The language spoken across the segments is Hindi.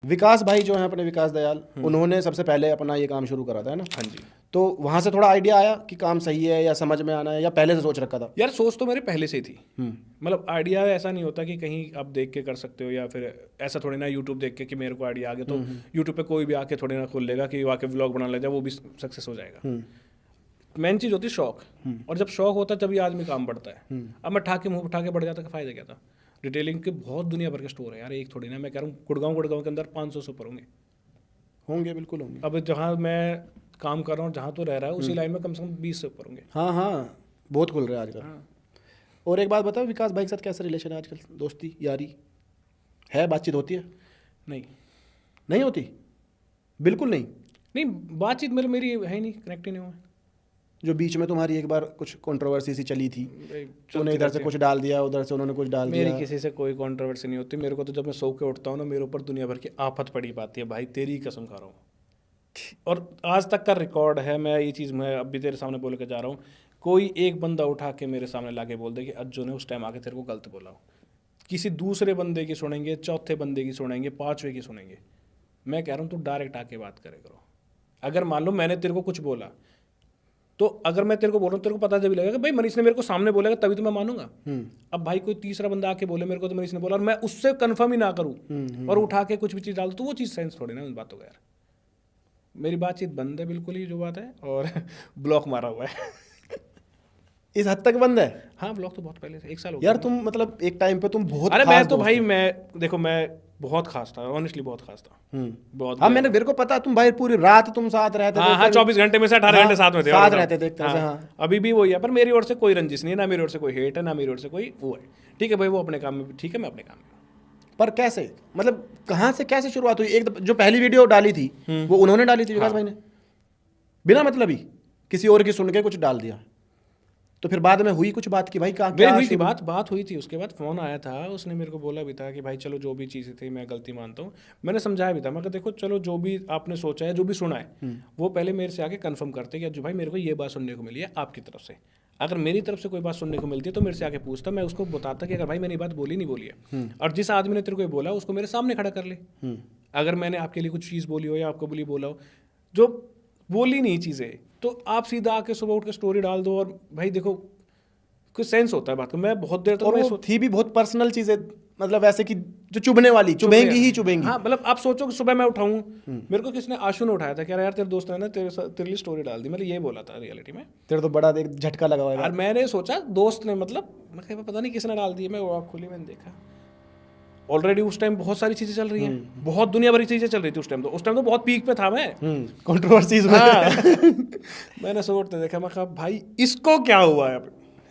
विकास भाई जो है अपने विकास दयाल, उन्होंने सबसे पहले अपना ये काम शुरू करा था, है ना? हाँ जी। तो वहां से थोड़ा आइडिया आया कि काम सही है या समझ में आना है, या पहले से सोच रखा था? यार सोच तो मेरे पहले से ही थी। मतलब आइडिया ऐसा नहीं होता कि कहीं आप देख के कर सकते हो, या फिर ऐसा थोड़ी ना यूट्यूब देख के कि मेरे को आइडिया आ गया तो यूट्यूब पे कोई भी आके थोड़ी ना खोल लेगा कि आके व्लॉग बना ले जाए वो भी सक्सेस हो जाएगा। मेन चीज़ होती है शौक, और जब शौक होता है तभी आदमी काम बढ़ता है। अब मैं ठाके मुंह उठा के बढ़ जाता, का फायदा क्या था? रिटेलिंग के बहुत दुनिया भर के स्टोर है यार, एक थोड़ी ना। मैं कह रहा हूँ गुड़गांव के अंदर 500 से ऊपर होंगे, बिल्कुल होंगे। अब जहाँ मैं काम कर रहा हूँ, जहाँ तो रह रहा है, उसी लाइन में कम से कम 20 से ऊपर होंगे। हाँ हाँ, बहुत खुल रहे हैं आजकल। हाँ। और एक बात बताओ, विकास भाई के साथ कैसा रिलेशन है आजकल? दोस्ती यारी है, बातचीत होती है? नहीं नहीं होती, बिल्कुल नहीं। नहीं, बातचीत मेरी है ही नहीं, कनेक्ट ही नहीं हुआ। जो बीच में तुम्हारी एक बार कुछ कंट्रोवर्सी सी चली थी, चलती तूने इधर से रहती कुछ डाल दिया, उधर से उन्होंने कुछ डाल मेरी दिया। किसी से कोई कंट्रोवर्सी नहीं होती। मेरे को तो जब मैं सो के उठता हूँ ना, मेरे ऊपर दुनिया भर की आफत पड़ी पाती है भाई, तेरी कसम खा रहा हूँ। और आज तक का रिकॉर्ड है, मैं ये चीज़ मैं अभी तेरे सामने बोल के जा रहा हूँ, कोई एक बंदा उठा के मेरे सामने लाके बोल दे कि अज्जू ने उस टाइम आके तेरे को गलत बोला हो, किसी दूसरे बंदे की सुनेंगे, चौथे बंदे की सुनेंगे, पांचवे की सुनेंगे। मैं कह रहा हूँ तू डायरेक्ट आके बात करे करो। अगर मान लो मैंने तेरे को कुछ बोला, तो अगर मैं तेरे को बोल रहा हूँ, तेरे को पता जब लगेगा कि भाई मनीष ने मेरे को सामने बोलेगा तभी तो मैं मानूंगा। अब भाई कोई तीसरा बंदा आके बोले मेरे को तो मनीष ने बोला, और मैं उससे कंफर्म ही ना करूँ और उठा के कुछ भी चीज़ डाल, तो वो चीज़ सेंस थोड़ी ना उन बातों का यार। मेरी बातचीत बंद है बिल्कुल ही, जो बात है, और ब्लॉक मारा हुआ है। इस हद तक बंद है? हाँ, ब्लॉक तो बहुत पहले से, 1 साल हो यार गया। तुम मतलब एक टाइम पे तुम बहुत अरे खास मैं तो दोस्त भाई, थे। मैं देखो, मैं बहुत खास था, ऑनेस्टली बहुत खास था। बहुत। हाँ, मेरे को पता, तुम भाई पूरी रात तुम साथ रहते हाँ थे। हाँ, 24 घंटे में से 18 घंटे साथ में थे, और साथ बताओ। रहते थे एक तरह से। हाँ, अभी भी वही है, पर मेरी ओर से कोई रंजिश नहीं है, ना मेरी ओर से कोई हेट है, ना मेरी ओर से कोई वो है। ठीक है भाई, वो अपने काम में ठीक है, मैं अपने काम में। पर कैसे, मतलब कहाँ से कैसे शुरुआत हुई? एक जो पहली वीडियो डाली थी वो उन्होंने डाली थी, विकास भाई ने, बिना मतलब ही किसी और की सुन के कुछ डाल दिया? तो फिर बाद में हुई कुछ बात की भाई, कहाँ मेरी क्या हुई थी शुरू? बात हुई थी। उसके बाद फ़ोन आया था, उसने मेरे को बोला भी था कि भाई चलो, जो भी चीज़ें थी मैं गलती मानता हूँ। मैंने समझाया भी था, मैं कहा देखो चलो, जो भी आपने सोचा है, जो भी सुना है, वो पहले मेरे से आके कंफर्म करते कि जो भाई मेरे को ये बात सुनने को मिली है आपकी तरफ से। अगर मेरी तरफ से कोई बात सुनने को मिलती है तो मेरे से आके पूछता, मैं उसको बताता कि अगर भाई मैंने बात बोली नहीं बोली है, और जिस आदमी ने तेरे को ये बोला उसको मेरे सामने खड़ा कर ले। अगर मैंने आपके लिए कुछ चीज़ बोली हो या आपको बोली बोला हो, जो बोली नहीं चीज़ें, तो आप सीधा आके सुबह उठ के स्टोरी डाल दो, और भाई देखो कुछ सेंस होता है बात का। मैं बहुत देर तक और वो थी भी बहुत पर्सनल चीजें, मतलब ऐसे कि जो चुभने वाली, चुभेंगी ही चुभेंगी। हाँ, मतलब आप सोचो कि सुबह मैं उठाऊं, मेरे को किसने, आशु ने उठाया था, कह रहा यार तेरे दोस्त ने ना तेरे लिए स्टोरी डाल दी। मतलब ये बोला था रियलिटी में। तेरे तो बड़ा एक झटका लगा हुआ है। और मैंने सोचा दोस्त ने, मतलब मैं कहा पता नहीं किसने डाल दी है। मैं वो आँख खोली, मैंने देखा ऑलरेडी उस टाइम बहुत सारी चीज़ें चल रही हैं, बहुत दुनिया भरी चीज़ें चल रही थी उस टाइम तो बहुत पीक पे था मैं। कंट्रोवर्सीज में। हाँ। मैंने सोचते देखा, मैं कहा भाई इसको क्या हुआ है।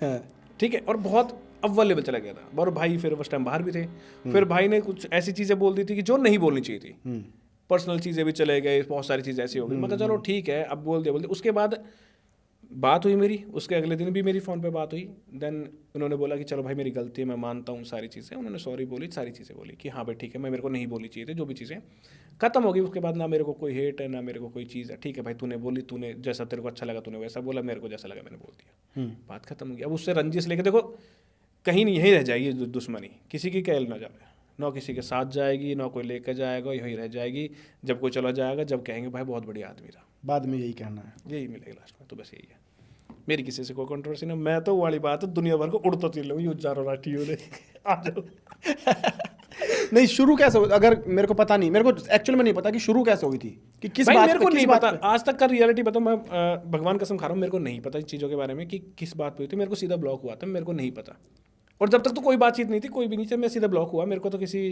हाँ। ठीक है, और बहुत अव्वल लेवल चला गया था। और भाई फिर उस टाइम बाहर भी थे, फिर भाई ने कुछ ऐसी चीज़ें बोल दी थी कि जो नहीं बोलनी चाहिए थी। पर्सनल चीज़ें भी चले गए, बहुत सारी चीज़ें ऐसी हो गई। मैं कहा चलो ठीक है, अब बोल दिया। उसके बाद बात हुई मेरी, उसके अगले दिन भी मेरी फ़ोन पे बात हुई। देन उन्होंने बोला कि चलो भाई मेरी गलती है, मैं मानता हूँ सारी चीज़ें। उन्होंने सॉरी बोली, सारी चीज़ें बोली कि हाँ भाई ठीक है, मैं मेरे को नहीं बोलनी चाहिए थी, जो भी चीज़ें खत्म हो गई। उसके बाद ना मेरे को कोई हेट है, ना मेरे को कोई चीज़ है। ठीक है भाई, तूने बोली, तूने जैसा तेरे को अच्छा लगा तूने वैसा बोला, मेरे को जैसा लगा मैंने बोल दिया, बात खत्म हो गई। अब उससे रंजिश लेके देखो, कहीं नहीं, यहीं रह जाएगी दुश्मनी, किसी की कैल ना जाए, ना किसी के साथ जाएगी, ना कोई लेकर जाएगा, यहीं रह जाएगी। जब कोई चला जाएगा, जब कहेंगे भाई बहुत बढ़िया आदमी था, बाद में यही कहना है, यही मिलेगा लास्ट में। तो बस यही है, मेरी किसी से कोई कंट्रोवर्सी ना। मैं तो वाली बात है, दुनिया भर को उड़ता चिल्ला हूँ, यूँ जा रहा आ जाओ। नहीं, शुरू कैसे हो? अगर मेरे को पता नहीं, मेरे को एक्चुअल में नहीं पता कि शुरू कैसे हुई थी, कि किस भाई बात मेरे पे, को किस नहीं बात पता पे? आज तक का रियलिटी बताऊँ मैं, भगवान कसम खा रहा हूँ, मेरे को नहीं पता इन चीज़ों के बारे में कि किस बात पे हुई थी। मेरे को सीधा ब्लॉक हुआ था, मेरे को नहीं पता। और जब तक तो कोई बातचीत नहीं थी, कोई भी नहीं था, मैं सीधा ब्लॉक हुआ। मेरे को तो किसी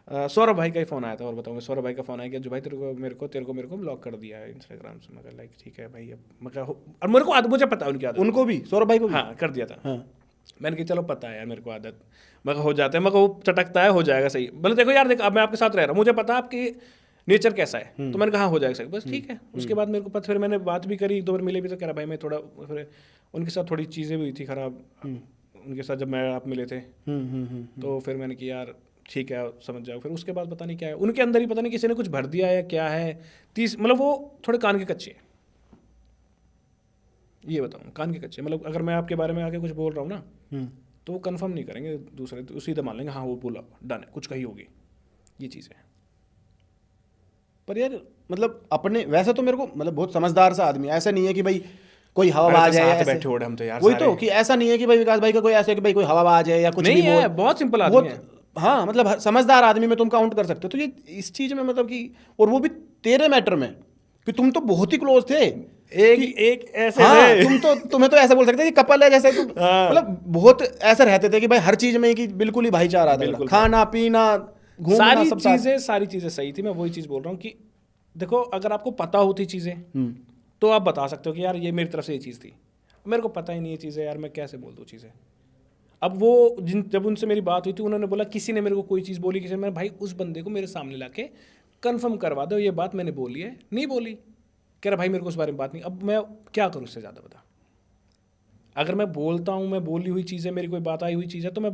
सौरभ भाई का ही फ़ोन आया था। और बताऊँ, सौरभ भाई का फ़ोन आया कि जो भाई तेरे को ब्लॉक कर दिया है इंस्टाग्राम से। मगर लाइक ठीक है भाई, अब मैं और मेरे को मुझे पता है उनकी आदत। उनको भी, सौरभ भाई को भी? हाँ, कर दिया था। हाँ। मैंने कहा चलो पता है यार, मेरे को आदत, मैं हो जाता है, मैं वो चटकता है, हो जाएगा सही। बोले देखो यार, देखो अब मैं आपके साथ रह रहा हूँ, मुझे पता है आपकी नेचर कैसा है। तो मैंने कहा हो जाएगा सही, बस ठीक है। उसके बाद मेरे को पता, फिर मैंने बात भी करी, 2 बार मिले भी, तो कह रहा भाई मैं थोड़ा, फिर उनके साथ थोड़ी चीज़ें भी हुई थी खराब उनके साथ, जब मैं आप मिले थे। तो फिर मैंने कहा यार ठीक है, समझ जाओ। फिर उसके बाद पता नहीं क्या है उनके अंदर ही, पता नहीं किसी ने कुछ भर दिया है क्या है। मतलब वो थोड़े कान के कच्चे हैं, ये बताऊँ, कान के कच्चे। मतलब अगर मैं आपके बारे में आके कुछ बोल रहा हूँ ना, तो वो कंफर्म नहीं करेंगे दूसरे, तो सीधा मान लेंगे हाँ वो बोला, डन है, कुछ कही होगी, ये चीज़ है। पर यार मतलब अपने वैसे तो मेरे को मतलब बहुत समझदार सा आदमी है, ऐसा नहीं है कि भाई कोई अरे हवाबाज तो है साथ ऐसे। बैठे हो हम तो यार वही सारे। तो कि ऐसा नहीं है कि भाई विकास भाई का कोई ऐसे कि भाई कोई हवाबाज है या कुछ नहीं भी है, बोल, बहुत सिंपल आदमी है। हाँ मतलब समझदार आदमी में तुम काउंट कर सकते हो। तो ये इस चीज में मतलब कि, और वो भी तेरे मैटर में कि तुम तो बहुत ही क्लोज थे, एक ऐसे हाँ थे। तुम्हें तो ऐसा बोल सकते हैं कि कपल है जैसे तुम, हाँ। मतलब बहुत ऐसे रहते थे कि भाई हर चीज में कि बिल्कुल ही भाईचारा था, बिल्कुल खाना पीना घूमना सब साथ। सारी चीजें सही थी। मैं वही चीज बोल रहा हूँ कि देखो, अगर आपको पता होती चीजें हम्म। तो आप बता सकते हो कि यार ये मेरी तरफ से ये चीज़ थी। मेरे को पता ही नहीं ये चीज़ें, यार मैं कैसे बोल दूँ चीज़ें। अब वो जब उनसे मेरी बात हुई थी, उन्होंने बोला किसी ने मेरे को कोई चीज़ बोली, किसी ने, मैं भाई उस बंदे को मेरे सामने लाके कंफर्म करवा दो ये बात मैंने बोली है नहीं बोली। कह रहा भाई मेरे को उस बारे में बात नहीं। अब मैं क्या करूँ उससे ज़्यादा, बता। अगर मैं बोलता हूँ मैं बोली हुई चीज़ है, मेरी कोई बात आई हुई चीज़ है, तो मैं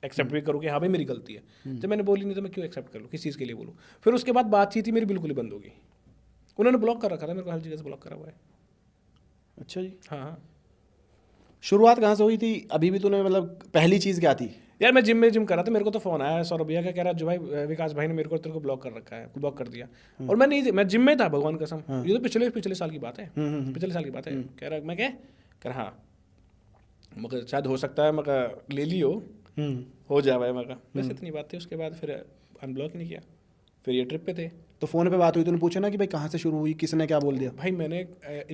एक्सेप्ट भी करूँ कि हाँ भाई मेरी गलती है। जब मैंने बोली नहीं तो मैं क्यों एक्सेप्ट कर लूँ, किस चीज़ के लिए बोलूँ। फिर उसके बाद बातचीत ही मेरी बिल्कुल ही बंद होगी। उन्होंने ब्लॉक कर रखा था मेरे को, हर जगह से ब्लॉक करा हुआ है। अच्छा जी। हाँ हाँ। शुरुआत कहाँ से हुई थी अभी भी तूने, मतलब पहली चीज क्या थी? यार मैं जिम कर रहा था, मेरे को तो फोन आया सौरभ भैया का, कह रहा जो भाई विकास भाई ने मेरे को तेरे को ब्लॉक कर रखा है, ब्लॉक कर दिया। और मैं नहीं, मैं जिम में था, भगवान कसम। ये तो पिछले साल की बात है, पिछले साल की बात है। कह रहा मैं कह रहा हाँ, मगर शायद हो सकता है, मगर ले लियो हो जाए, मगर बस इतनी बात थी। उसके बाद फिर अनब्लॉक ही नहीं किया। फिर ये ट्रिप पे थे तो फोन पे बात हुई, तूने पूछा ना कि भाई कहाँ से शुरू हुई, किसने क्या बोल दिया? भाई। मैंने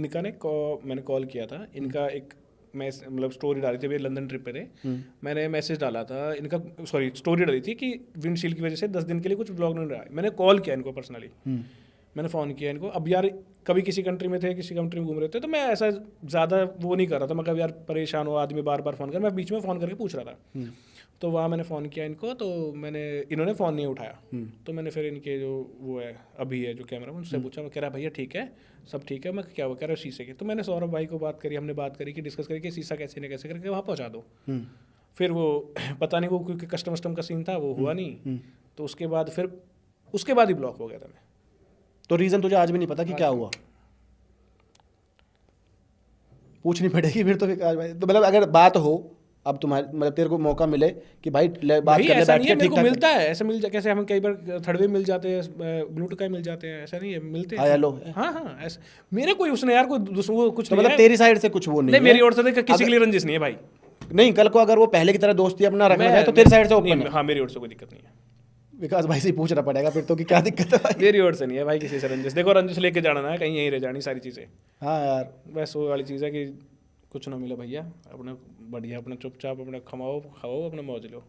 मैंने कॉल किया था, इनका एक मैं मतलब स्टोरी डाली थी, अभी लंदन ट्रिप पे थे। मैंने मैसेज डाला था इनका, सॉरी स्टोरी डाली थी कि विंडशील्ड की वजह से 10 दिन के लिए कुछ ब्लॉग नहीं रहा। मैंने कॉल किया इनको पर्सनली, मैंने फ़ोन किया इनको। अब यार कभी किसी कंट्री में थे, किसी कंट्री में घूम रहे थे, तो मैं ऐसा ज़्यादा वो नहीं कर रहा था। मैं कभी यार परेशान हो आदमी बार बार फ़ोन कर, मैं बीच में फ़ोन करके पूछ रहा था। तो वहाँ मैंने फ़ोन किया इनको, तो इन्होंने फ़ोन नहीं उठाया। तो मैंने फिर इनके जो वो है अभी है जो कैमरा, उनसे पूछा। मैं कह रहा भैया ठीक है, सब ठीक है। मैं क्या वो कह रहा शीशे के, तो मैंने सौरभ भाई को बात करी, हमने बात करी कि डिस्कस करी कि शीशा कैसे न कैसे करके वहाँ पहुँचा दो। फिर वो पता नहीं वो क्योंकि कस्टम का सीन था, वो हुआ नहीं। तो उसके बाद ही ब्लॉक हो गया था मैं। तो रीजन तुझे आज भी नहीं पता कि क्या हुआ? पूछनी पड़ेगी फिर तो विकास भाई। तो मतलब अगर बात हो अब तुम्हारे, मतलब तेरे को मौका मिले कि भाई बात कर ले ऐसा बैठ नहीं के है, मेरे ठीक को ठाक, मिलता है, ऐसे मिल जा कैसे हम कई बार थर्ड वे मिल जाते हैं, ब्लू टुकाई मिल जाते हैं, ऐसा नहीं है, मिलते हाय हैं। हेलो। हाँ हाँ, ऐसा मेरे कोई उसने यार कोई वो कुछ तो नहीं मतलब है। तेरी साइड से कुछ वो नहीं नहीं, है? मेरी ओर से तो किसी के लिए रंजिश नहीं है भाई। नहीं, कल को अगर वो पहले की तरह दोस्ती अपना रखना चाहे तो मैं तेरी साइड से ओपन नहीं, है? हाँ मेरी ओर से कोई दिक्कत नहीं है। विकास भाई से ही पूछना पड़ेगा फिर तो कि क्या दिक्कत है भाई। मेरी ओर से नहीं है भाई किसी से रंजिश। देखो रंजिश लेके जाना ना है, कहीं यहीं रह जानी सारी चीज़ें। हाँ यार, बस वो वाली चीज़ है कि कुछ ना मिला भैया, अपने बढ़िया अपना चुपचाप अपना कमाओ खाओ अपना मौज लो।